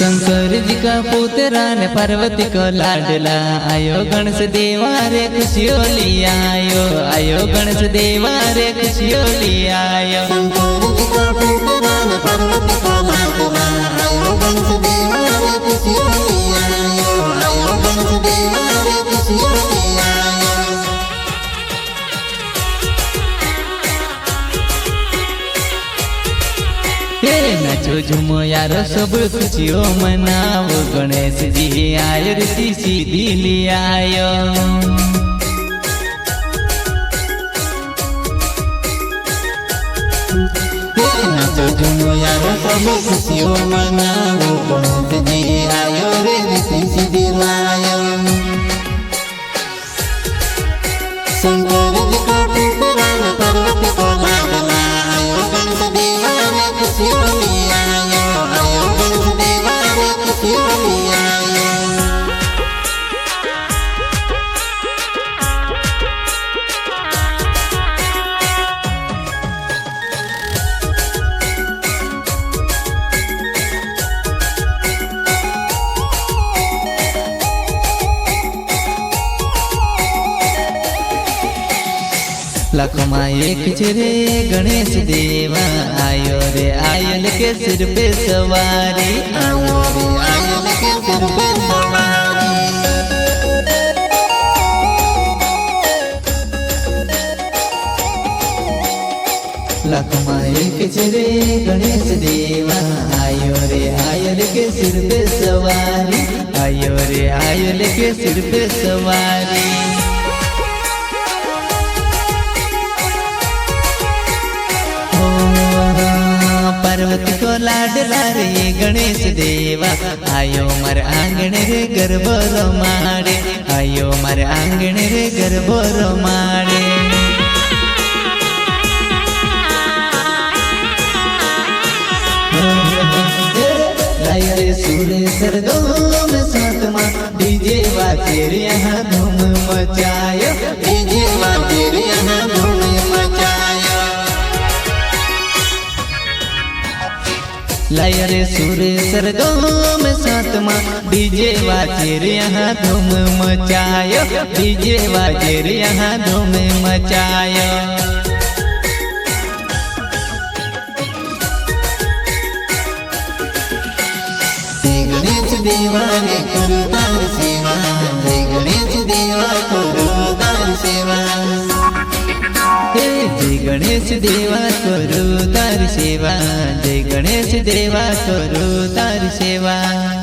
शंकर जी का पुत्र ने पार्वती को लाडला आयो गणेश देवा रे खुशियों लिया आयो गणेश देवा रे खुशियों लिया शंकर जी का पुत्र ने पार्वती को लाडला आयो गणेश देवा रे खुशियों लिया आयो गणेश देवा रे खुशियों लिया नाचो झूमो यारो सब खुशियों मनाओ गणेश जी आयो ऋषि सीधी लिया आयो नाचो झूमो यारो सब खुशियों मनाओ गणेश जी आयो रे ऋषि सीधी लायो शंकर जी का पुत्र ने पार्वती को लाडला आयो गणेश देवा रे खुशियों लिया आयो गणेश देवा रे खुशियों लिया लाखों में एक रे गणेश देवा आयो रे आयल के सिर पे सवारी आयो रे आयल के सिर पे सवारी लाखों में एक रे गणेश देवा आयो रे आयल के सिर पे सवारी आयो रे आयल के सिर पे सवारी पार्वती को लाडला रे गणेश देवा आयो मार आंगण रे गरबो मारे आयो मार आंगण रे गरबो मारे लाया रे सूर्य सरगो में सातमा डीजे वाजेर यहाँ धूम मचायो डीजे वाजेर यहाँ धूम मचायो लाया रे सूर्य सरगो में सातमा डीजे वाजेर यहाँ धूम मचायो डीजे वाजेर यहाँ धूम मचायो गणेश देवा रे करो तार सेवा जय गणेश देवा करो तार सेवा जय गणेश देवा करो तार सेवा जय गणेश देवा करो तार सेवा।